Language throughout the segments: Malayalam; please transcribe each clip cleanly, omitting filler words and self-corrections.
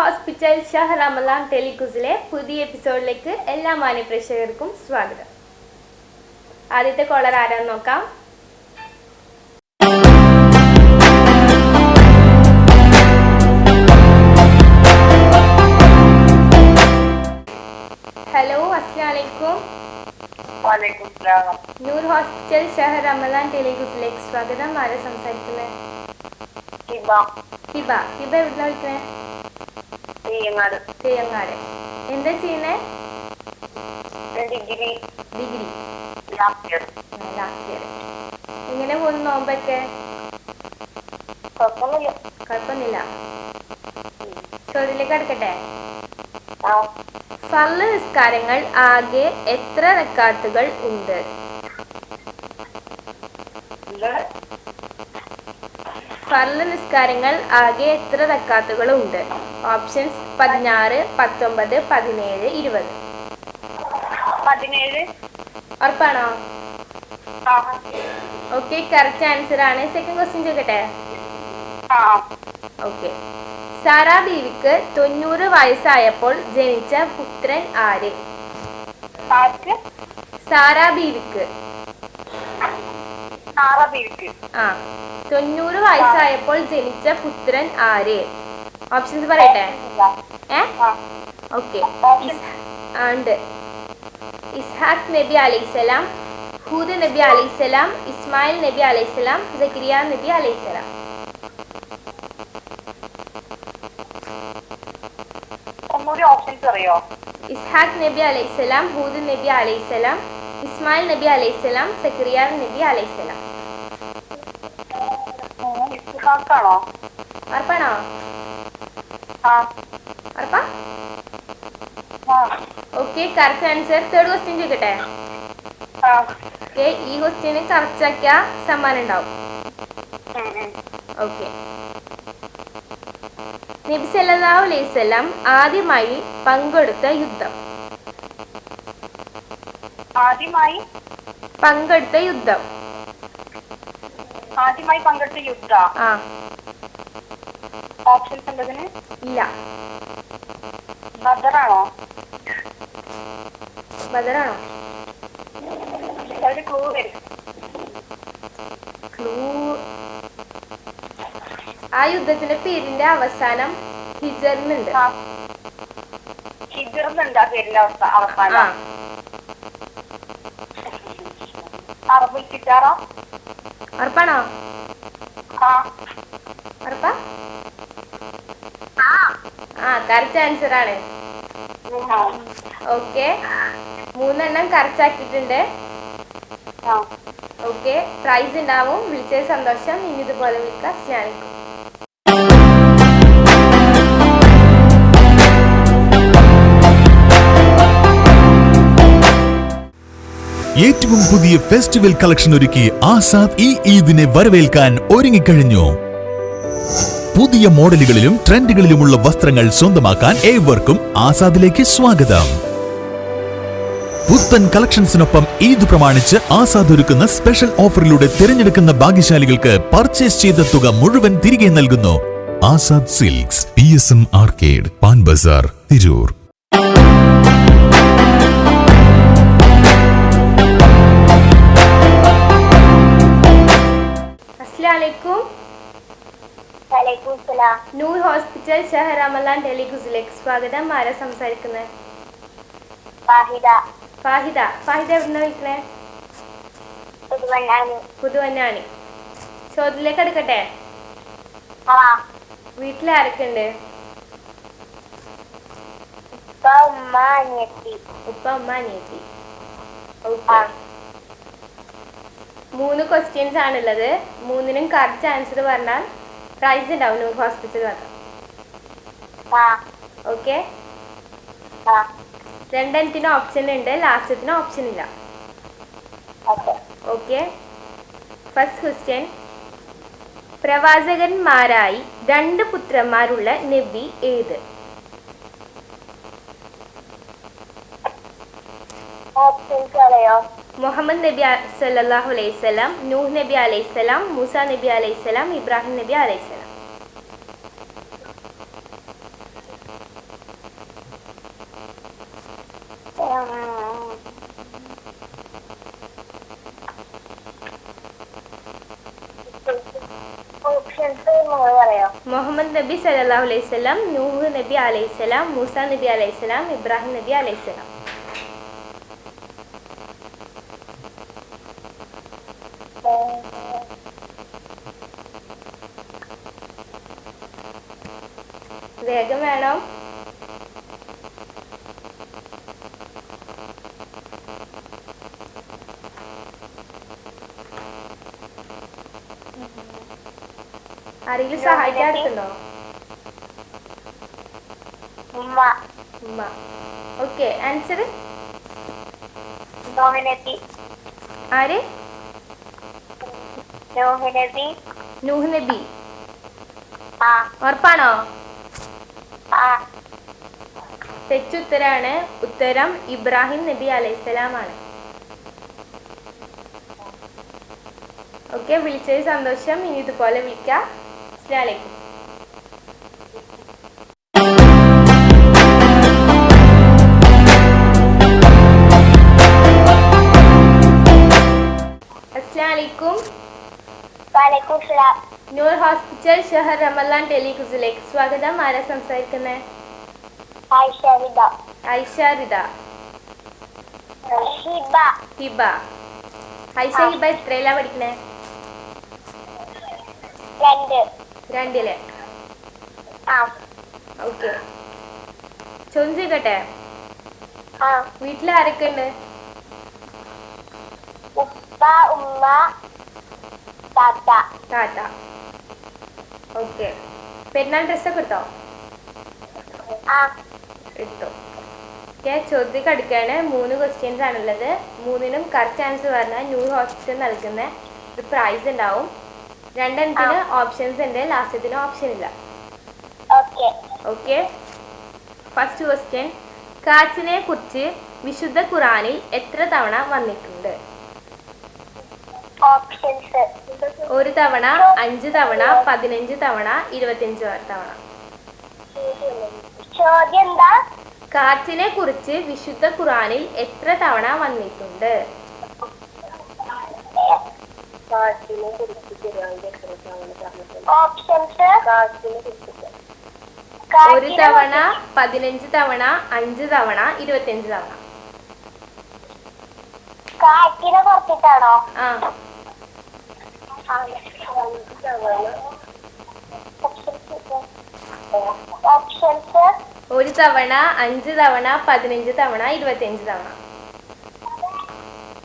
ഹോസ്പിറ്റൽ ഷഹർ റമലാൻ ടെലിക്വിസിലെ പുതിയ എപ്പിസോഡിലേക്ക് എല്ലാ മാന്യ പ്രേക്ഷകർക്കും സ്വാഗതം. ആദ്യത്തെ കോളർ ആരാന്ന് നോക്കാം. ഹലോ, അസ്സലാമലൈക്കും. നൂർ ഹോസ്പിറ്റൽ ഷഹർ റമലാൻ ടെലിക്വിസിലേക്ക് സ്വാഗതം. ആരാ സംസാരിക്കുന്നത്? ഹിബ. എവിടുന്നാ വിളിക്കണേ? തേയങ്ങാട്. എന്താ ചെയ്യുന്നേ? Degree last year. എങ്ങനെ പോകുന്നു നോമ്പൊക്കെ? കുഴപ്പമൊന്നുമില്ല. ചോദ്യത്തിലേക്ക് അടുക്കട്ടെ. ഫർള് നിസ്കാരങ്ങൾ ആകെ എത്ര റക്അത്തുകൾ ഉണ്ട്? ഫർള് നിസ്കാരങ്ങൾ ആകെ എത്ര റക്അത്തുകൾ ഉണ്ട്? ഓപ്ഷൻസ് 16, 19, 17, 20. 17. ഉറപ്പാണോ? ഓക്കെ, കറക്റ്റ് ആൻസർ ആണ്. സെക്കൻഡ് ക്വസ്റ്റ്യൻ ചോദിക്കട്ടെ. ഓക്കെ. സാറാ ബീവിക്ക് 90 വയസ്സായപ്പോൾ ജനിച്ച പുത്രൻ ആര്? സാറാ ബീവിക്ക് 90 വയസ്സായപ്പോൾ ജനിച്ച പുത്രൻ ആര്? ഓപ്ഷൻസ് പറയട്ടെ. ഓക്കെ. ഉണ്ട്. ഇസ്ഹാഖ് നബി അലൈഹിസ്സലാം, ഹൂദ് നബി അലൈഹിസ്സലാം, ഇസ്മായിൽ നബി അലൈഹിസ്സലാം, സക്കരിയ നബി അലൈഹിസ്സലാം. ഇസ്ഹാഖ് നബി അലൈഹിസ്സലാം, ഹൂദ് നബി അലൈഹിസ്സലാം, ഇസ്മായിൽ നബി അലൈഹിസ്സലാം, സക്കരിയ നബി അലൈഹിസ്സലാം. ഉറപ്പാണോ? ഉറപ്പാ? Okay, correct answer. Third question ചോദിക്കട്ടെ. ഓക്കെ, ഈ ക്വസ്റ്റ്യന് കറക്റ്റ് ആക്കിയ സമ്മാനം ഉണ്ടാവും. ഓക്കെ. നബി സല്ലല്ലാഹു അലൈഹി വസല്ലം ആദ്യമായി പങ്കെടുത്ത യുദ്ധം? ഓപ്ഷൻസ് ഉണ്ടതിന്? ഇല്ല. ബദറാണോ? ക്ലൂ. ആ യുദ്ധത്തിന്റെ പേരിന്റെ അവസാനം ഹിജർന്നുണ്ട്. ഉറപ്പാണോ? ഉറപ്പാ? കറക്റ്റ് ആൻസർ ആണ്. ഓക്കെ, 3 എണ്ണം കറക്റ്റ് ആക്കിയിട്ടുണ്ട്. ഓക്കെ, പ്രൈസ് ഉണ്ടാവും. വിളിച്ചത് സന്തോഷം. ഇനി ഇതുപോലെ വിളിക്കാം. സ്നാനിക്കും. ഏറ്റവും പുതിയ ഫെസ്റ്റിവൽ കളക്ഷൻ ഒരുക്കി ആസാദ് ഈ ഈദിനെ വരവേൽക്കാൻ ഒരുങ്ങിക്കഴിഞ്ഞു. പുതിയ മോഡലുകളിലും ട്രെൻഡുകളിലുമുള്ള വസ്ത്രങ്ങൾ സ്വന്തമാക്കാൻ ഏവർക്കും ആസാദിലേക്ക് സ്വാഗതം. പുത്തൻ കളക്ഷൻസിനൊപ്പം ഈദ് പ്രമാണിച്ച് ആസാദ് ഒരുക്കുന്ന സ്പെഷ്യൽ ഓഫറിലൂടെ തിരഞ്ഞെടുക്കുന്ന ഭാഗ്യശാലികൾക്ക് പർച്ചേസ് ചെയ്ത തുക മുഴുവൻ തിരികെ നൽകുന്നു. Azad silks, PSM arcade, Pan Bazar, Tirur. Noor hospital ഷഹർ റമലാൻ ടെലിക്വിസിലേക്ക് സ്വാഗതം. ആരാ സംസാരിക്കുന്നത്? ഫാഹിദ. എവിടുന്നാ വിളിക്കണേ? പുതുവന്നാണി. ചോദ്യത്തിലേക്ക് എടുക്കട്ടെ. വീട്ടിൽ ആരൊക്കെ ഉണ്ട്? ഉപ്പ, ഉമ്മ, അനിയത്തി. ഓക്കെ. 3 ക്വസ്റ്റ്യൻസ് ആണുള്ളത്. 3നും കറക്റ്റ് ആൻസർ പറഞ്ഞാൽ പ്രൈസ് ഉണ്ടാവും. നൂർ ഹോസ്പിറ്റൽ വക. ഓക്കെ. 2 എണ്ണത്തിന് ഓപ്ഷൻ ഉണ്ട്, ലാസ്റ്റത്തിന് ഓപ്ഷൻ ഇല്ല. ഓക്കെ. First question. പ്രവാചകന്മാരായി 2 പുത്രന്മാരുള്ള നബി ഏത്? മുഹമ്മദ് നബി സല്ലല്ലാഹു അലൈഹി വസല്ലം, നൂഹ് നബി അലൈഹിസ്സലാം, മൂസ നബി അലൈഹിസ്സലാം, ഇബ്രാഹിം നബി അലൈഹിസ്സലാം. മുഹമ്മദ് നബി സല്ലല്ലാഹു അലൈഹി വസല്ലം, നൂഹ് നബി അലൈഹിസ്സലാം, മൂസ നബി അലൈഹിസ്സലാം, ഇബ്രാഹിം നബി അലൈഹിസ്സലാം. വേഗം വേണം. ആരെങ്കിലും സഹായിക്കാറുണ്ടോ? ഉമ്മ. ഓക്കെ, ആൻസർ ആര്? നൂഹ് നബി. ഉറപ്പാണോ? തെറ്റുത്തരാണ്. ഉത്തരം ഇബ്രാഹിം നബി അലൈഹിസ്സലാം ആണ്. ഓക്കെ, വിളിച്ചത് സന്തോഷം. ഇനി ഇതുപോലെ വിളിക്കാം. അസ്സലാമു അലൈക്കും. നൂർ ഹോസ്പിറ്റൽ ഷഹർ റമലാൻ ടെലിക്യൂസിലേക്ക് സ്വാഗതം. ആരാ സംസാരിക്കുന്നത്? ഐഷ റിദ. ഹിബ. ഐഷ ഹിബ എത്രയിലാ പഠിക്കണേ? 2. ഓക്കെ, ചോദ്യം ചെയ്യട്ടെ. വീട്ടിൽ ആരൊക്കെ ഉണ്ട്? ഉപ്പ, ഉമ്മ, താത്ത. ഓക്കെ, പെരുന്നാൾ ഡ്രസ്സൊക്കെ എടുത്തോ? എടുത്തു. ഓക്കെ, ചോദ്യം അടുക്കാണ്. 3 ക്വസ്റ്റ്യൻസ് ആണുള്ളത്. 3നും കറക്റ്റ് ആൻസർ പറഞ്ഞാൽ ന്യൂ ഹോസ്പിറ്റൽ നൽകുന്ന ഒരു പ്രൈസ് ഉണ്ടാവും. 2 ഓപ്ഷൻസ് ഉണ്ട്, ലാസ്റ്റത്തിന് ഓപ്ഷൻ ഇല്ല. Okay, first question. കാച്ചിനെ കുറിച്ച് വിശുദ്ധ ഖുറാനിൽ എത്ര തവണ വന്നിട്ടുണ്ട്? ഒരു തവണ, 5 തവണ, 15 തവണ, 25 തവണ. കാറ്റിനെ കുറിച്ച് വിശുദ്ധ ഖുറാനിൽ എത്ര തവണ വന്നിട്ടുണ്ട്? ഒരു തവണ, 15 തവണ, 5 തവണ, 25 തവണ. കാറ്റിനെ കുറിച്ചിട്ടാണോ? ഒരു തവണ, 5 തവണ, 15 തവണ, 25 തവണ.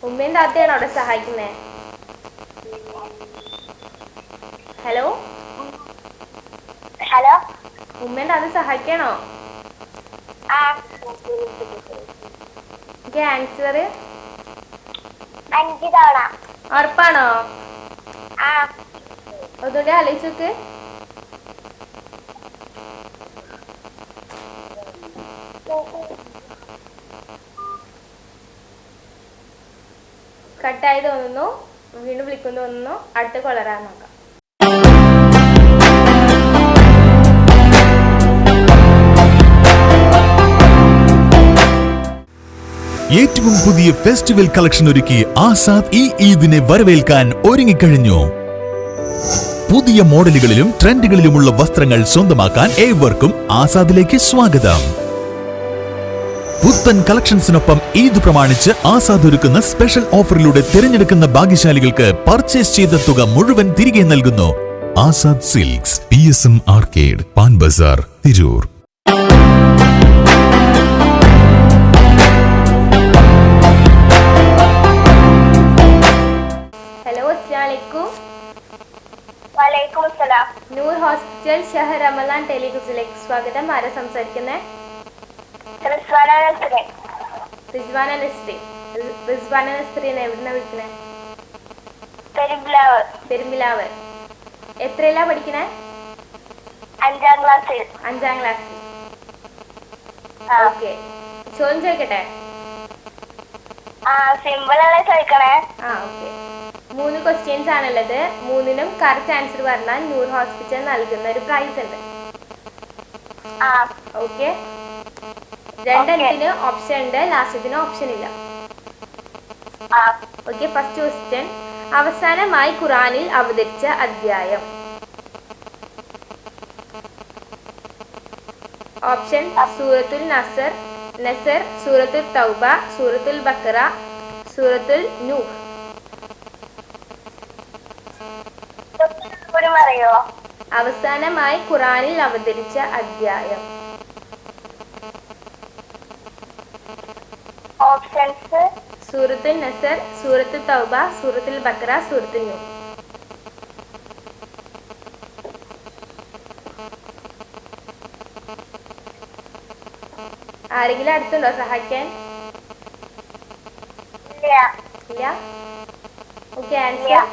ഉമ്മയും താത്തയാണോ അവിടെ സഹായിക്കുന്നേ? ഹലോ, ഉമ്മയും താത്ത സഹായിക്കണോ? ആൻസർ 5 തവണ. ഉറപ്പാണോ? അതുകൊണ്ട് ആലോചിച്ചോക്ക്. കട്ടായി തോന്നുന്നു. വീണ്ടും വിളിക്കുന്നു തോന്നുന്നു. അടുത്ത കൊളറാൻ നോക്കാം. ഏറ്റവും പുതിയ ഫെസ്റ്റിവൽ കളക്ഷൻ ഒരുക്കി ആസാദ് ഈ ഈദിനെ വരവേൽക്കാൻ ഒരുങ്ങിക്കഴിഞ്ഞു. പുതിയ മോഡലുകളിലും ട്രെൻഡുകളിലുമുള്ള വസ്ത്രങ്ങൾ സ്വന്തമാക്കാൻ ഏവർക്കും ആസാദിലേക്ക് സ്വാഗതം. പുത്തൻ കളക്ഷൻസിനൊപ്പം ഈദ് പ്രമാണിച്ച് ആസാദ് ഒരുക്കുന്ന സ്പെഷ്യൽ ഓഫറിലൂടെ തിരഞ്ഞെടുക്കുന്ന ഭാഗ്യശാലികൾക്ക് പർച്ചേസ് ചെയ്ത തുക മുഴുവൻ തിരികെ നൽകുന്നു. Azad silks, PSM arcade, Pan Bazar, Tirur. Noor hospital ഷഹർ റമലാൻ ടെലിക്യൂസിലേക്ക് സ്വാഗതം. ആരാ സംസാരിക്കുന്നത്? റിസ്വാന നസ്രീൻ. എവിടുന്ന വിളിക്കണേ? പെരുമ്പിലാവ്. എത്രയിലാ പഠിക്കണേ? 5ാം ക്ലാസ്സിൽ. 5ാം ക്ലാസ്സിൽ. ഓക്കെ, ചോദ്യം ചോദിക്കട്ടെ? സിമ്പിൾ അല്ലേ ചോദിക്കണേ? ഓക്കെ, 3 ക്വസ്റ്റ്യൻസ് ആണുള്ളത്. 3നും കറക്റ്റ് ആൻസർ പറഞ്ഞാൽ നൂർ ഹോസ്പിറ്റൽ നൽകുന്ന ഒരു പ്രൈസ് ഉണ്ട്. ഓക്കെ, 2 ഓപ്ഷൻ ഉണ്ട്, ലാസ്റ്റത്തിന് ഓപ്ഷൻ ഇല്ല. Okay, first question. അവസാനമായി ഖുറാനിൽ അവതരിച്ച അധ്യായം? ഓപ്ഷൻ സൂറത്തുൽ നസർ, സൂറത്തുൽ തൗബ, സൂറത്തുൽ ബക്കറ, സൂറത്തുൽ നൂഹ്. അറിയോ? അവസാനമായി ഖുറാനിൽ അവതരിച്ച അധ്യായം. ഓപ്ഷൻസ് സൂറത്തുൽ നസർ, സൂറത്തുൽ തൗബ, സൂറത്തുൽ ബക്കറ, സൂറത്തുൽ നൂഹ്. ആരെങ്കിലും അടുത്തുണ്ടോ സഹായിക്കാൻ? ഇല്ല. ഓക്കെ, ആൻസർ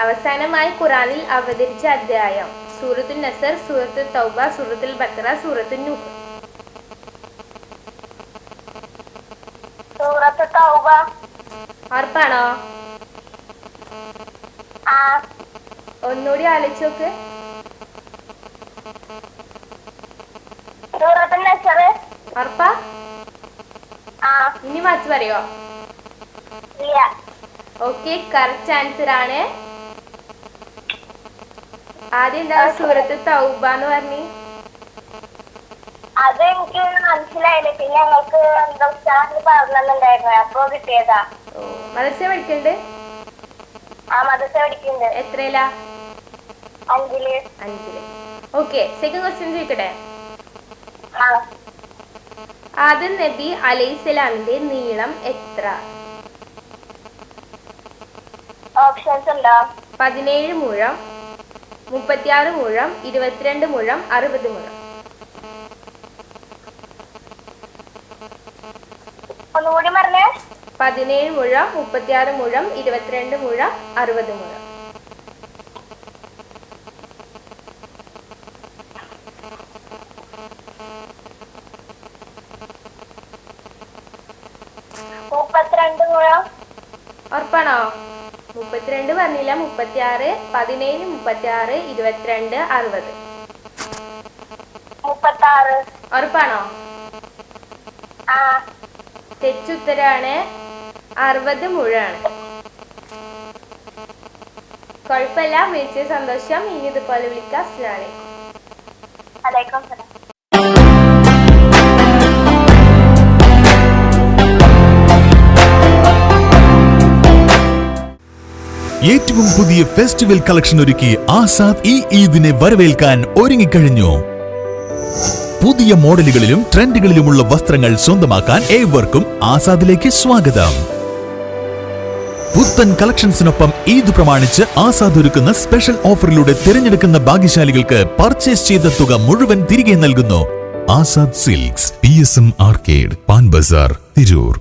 അവസാനമായി ഖുറാനിൽ അവതരിച്ച അധ്യായം സൂറത്തുൽ നസർ, സൂറത്തുൽ തൗബ, സൂറത്തുൽ ബക്കറ, സൂറത്തുൽ നൂഹ്. സൂറത്ത് തൗബ. ഉറപ്പാണോ? ആ. ഒന്നുകൂടി ആലോചിച്ച് നോക്ക്. സൂറത്തുൽ നസർ. ഉറപ്പാ? ആ. ഇനി മാച്ച് പറയോ? ഇല്ല. ഓക്കെ, കറക്റ്റ് ആൻസർ ആണ്. ആദ്യം എന്താ സൂറത്ത് തൗബ എന്ന് പറഞ്ഞു? അത് എനിക്ക് മനസ്സിലായില്ല. പിന്നെ ഞങ്ങൾക്ക് എന്തോ പറഞ്ഞിട്ടുണ്ടായിരുന്നു, അപ്പൊ കിട്ടിയതാ. മദ്രസ പഠിക്കണ്ട്? ആ, മദ്രസ പഠിക്കുന്നുണ്ട്. എത്രയിലാ? 5ല്. ഓക്കെ, സെക്കൻഡ് ക്വസ്റ്റ്യൻ ചോദിക്കട്ടെ. ആ. ആദം നബി അലൈഹിസ്സലാമിന്റെ നീളം എത്ര? ഓപ്ഷൻസ് ഉണ്ടോ? 17 മുഴം, 36 മുഴം, 22 മുഴം, 60 മുഴം. ഒന്നുകൂടി പറഞ്ഞേ. 17 മുഴം, 36 മുഴം, 22 മുഴം, 60 മുഴം. ഉറപ്പാണോ? 32 പറഞ്ഞില്ല, 36, 17, 36, 22, 60. 36. ഉറപ്പാണോ? ആ. തെറ്റുത്തരാണ്, 60 മുഴാണ്. കുഴപ്പമില്ല, വിളിച്ച സന്തോഷം. ഇനി ഇതുപോലെ വിളിക്കാം. അസ്സലാമു അലൈക്കും സലാം. ഏറ്റവും പുതിയ ഫെസ്റ്റിവൽ കളക്ഷൻ ഒരുക്കി ആസാദ് ഈ ഈദിനെ വരവേൽക്കാൻ ഒരുങ്ങിക്കഴിഞ്ഞു. പുതിയ മോഡലുകളിലും ട്രെൻഡുകളിലുമുള്ള വസ്ത്രങ്ങൾ സ്വന്തമാക്കാൻ ഏവർക്കും ആസാദിലേക്ക് സ്വാഗതം. പുത്തൻ കളക്ഷൻസിനൊപ്പം ഈദ് പ്രമാണിച്ച് ആസാദ് ഒരുക്കുന്ന സ്പെഷ്യൽ ഓഫറിലൂടെ തിരഞ്ഞെടുക്കുന്ന ഭാഗ്യശാലികൾക്ക് പർച്ചേസ് ചെയ്ത തുക മുഴുവൻ തിരികെ നൽകുന്നു. Azad silks, PSM arcade, Pan Bazar, Tirur.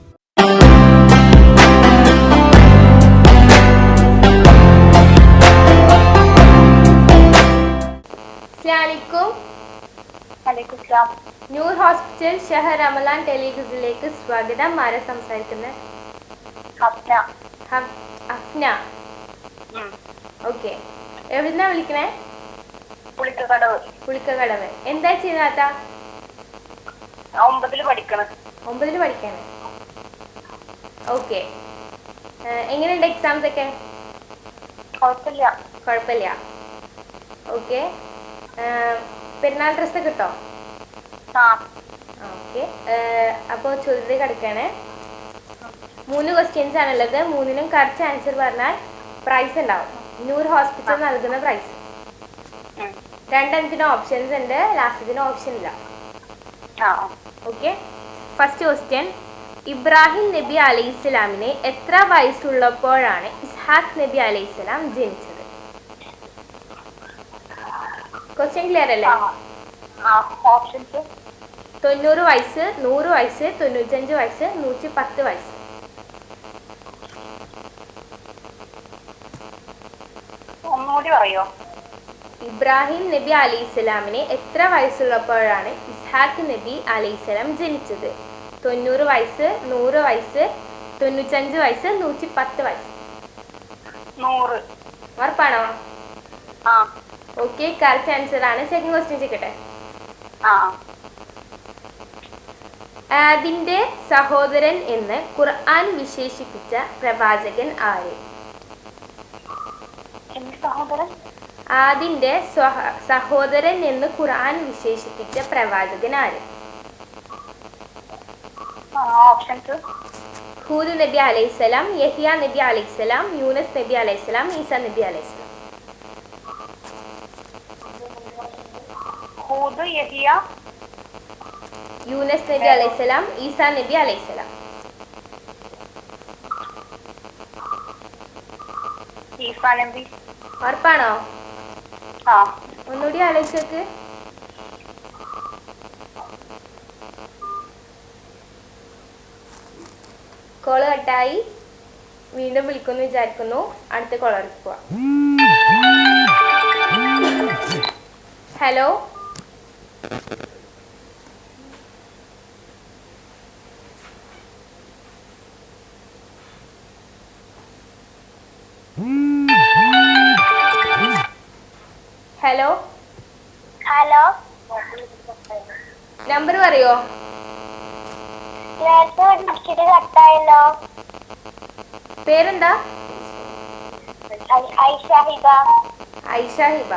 New hospital ഷഹർ റമലാൻ ടെലിവിഷനിലേക്ക് സ്വാഗതം. ആരാ സംസാരിക്കുന്നത്? അഫ്ന. ഓക്കെ, എവിടുന്നാ വിളിക്കണേ? പുളിക്കകടവ്. എന്താ ചെയ്യുന്ന? 9ല് പഠിക്കണം. 9ല് പഠിക്കാണ്. ഓക്കെ, എങ്ങനെയുണ്ട് എക്സാംസ് ഒക്കെ? കുഴപ്പമില്ല. ഓക്കെ, പെരുന്നാൾ ഡ്രസ്സ് കിട്ടോ? ഓക്കെ, അപ്പോൾ ചോദ്യത്തിൽ കിടക്കാണ്. 3 ക്വസ്റ്റ്യൻസ് ആണുള്ളത്. 3നും കറക്റ്റ് ആൻസർ പറഞ്ഞാൽ പ്രൈസ് ഉണ്ടാവും. നൂർ ഹോസ്പിറ്റൽ നൽകുന്ന പ്രൈസ്. 2 ഓപ്ഷൻസ് ഉണ്ട്, ലാസ്റ്റത്തിന് ഓപ്ഷൻ ഇല്ല. Okay, first question. ഇബ്രാഹിം നബി അലൈഹിസ്സലാമിനെ എത്ര വയസ്സുള്ളപ്പോഴാണ് ഇസ്ഹാഖ് നബി അലൈഹിസ്സലാം ജനിച്ചത്? ക്വസ്റ്റ്യൻ ക്ലിയർ അല്ലേ? 90 വയസ്സ്, 100 വയസ്സ്, 95 വയസ്സ്, 110 വയസ്സ്. ഒന്നുകൂടി പറയോ? ഇബ്രാഹിം നബി അലൈഹിസ്സലാമിനെ എത്ര വയസ്സുള്ളപ്പോഴാണ് ഇസ്ഹാഖ് നബി അലൈഹിസ്സലാം ജനിച്ചത്? 90 വയസ്സ്, 100 വയസ്സ്, 95 വയസ്സ്, 110 വയസ്സ്. 100. ഉറപ്പാണോ? ഓക്കെ, കറക്റ്റ് ആൻസർ ആണ്. സെക്കൻഡ് ക്വസ്റ്റ്യൻ ചോദിക്കട്ടെ. ആദിന്റെ സഹോദരൻ എന്ന് ഖുർആൻ വിശേഷിപ്പിച്ച പ്രവാചകൻ ആര്? ആദിന്റെ സഹോദരൻ എന്ന് ഖുർആൻ വിശേഷിപ്പിച്ച പ്രവാചകൻ ആര്? ഓപ്ഷൻസ്. ഹൂദ് നബി അലൈഹിസ്സലാം, യഹ്യ നബി അലൈഹിസ്സലാം, യൂനസ് നബി അലൈഹിസ്സലാം, ഈസ നബി അലൈഹിസ്സലാം. ഹൂദ്, യഹിയ, യൂനസ് നബി അലൈഹിസ്സലാം, ഈസ നബി അലൈഹിസ്സലാം. ഈസ നബി. ഉറപ്പാണോ? ആ. ഒന്നുകൂടി ആലോചിച്ചോക്ക്. കോള് കട്ടായി. വീണ്ടും വിളിക്കുമെന്ന് വിചാരിക്കുന്നു. അടുത്ത കോളർക്ക് പോവാം. Hello, hello hello. നമ്പർ പറയോ? നേരത്തെ വിളിച്ചിട്ട് കട്ടായല്ലോ. പേരെന്താ? ഐഷ ഹിബ. ഐഷ ഹിബ.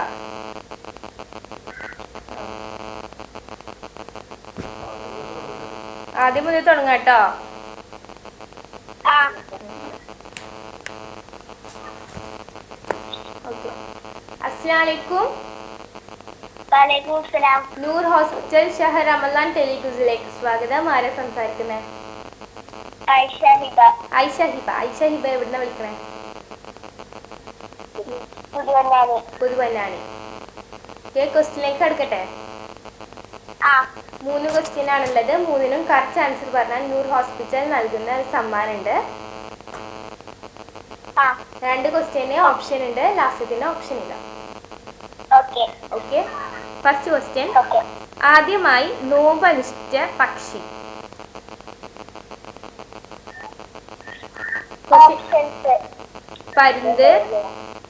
ആദ്യം മുതൽ തുടങ്ങാം കേട്ടോ. ആ. ഓക്കെ. അസ്സലാമലൈക്കും. വലൈക്കും സലാം. നൂർ ഹോസ്പിറ്റൽ ഷഹർ റമലാൻ ടെലിവിഷനിലേക്ക് സ്വാഗതം. ആരാ സംസാരിക്കുന്നേ? ഐഷ ഹിബ. ഐഷ ഹിബ. ഐഷ ഹിബ എവിടുന്ന വിളിക്കണേ? പുതുവന്നാനി. പുതുവന്നാനി. ക്വസ്റ്റ്യനിലേക്ക് എടുക്കട്ടെ. ആ. 3 ക്വസ്റ്റ്യൻ ആണുള്ളത്. 3നും കറക്റ്റ് ആൻസർ പറഞ്ഞാൽ നൂർ ഹോസ്പിറ്റൽ നൽകുന്ന ഒരു സമ്മാനം ഉണ്ട്. ആ. 2 ക്വസ്റ്റ്യന് ഓപ്ഷൻ ഉണ്ട്, ലാസ്റ്റത്തിന് ഓപ്ഷൻ ഇല്ല. Okay. Okay. First question. Okay. ആദ്യമായി നോമ്പ് അനുഷ്ഠിച്ച പക്ഷി. ഓപ്ഷൻസ്. പരുന്ത്,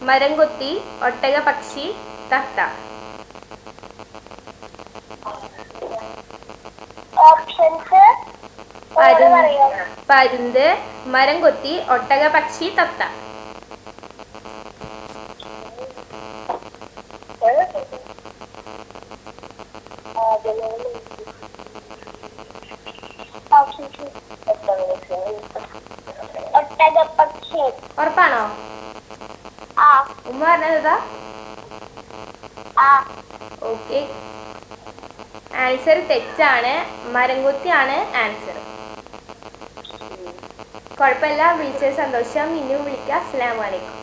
മരംകൊത്തി, ഒട്ടക പക്ഷി, തത്ത. ഓപ്ഷൻസ് പറയോ? പരുന്ത്, മരംകൊത്തി, ഒട്ടക പക്ഷി, തത്ത. ഒട്ടകപ്പക്ഷി. ഉറപ്പാണോ? ആ. ഉമ്മ പറഞ്ഞതാ? ആ. ഓക്കെ. ആൻസർ തെറ്റാണ്. മരംകൊത്തിയാണ് ആൻസർ. കുഴപ്പമില്ല. വിളിച്ചത് സന്തോഷം. ഇനിയും വിളിക്കാം. അസ്സലാമു അലൈക്കും.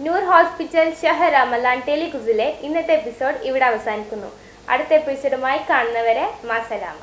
നൂർ ഹോസ്പിറ്റൽ ഷഹർ റമലാൻ ടെലിവിഷനിലെ ഇന്നത്തെ എപ്പിസോഡ് ഇവിടെ അവസാനിക്കുന്നു. അടുത്ത എപ്പിസോഡുമായി കാണുന്നവരെ മാസലാമ.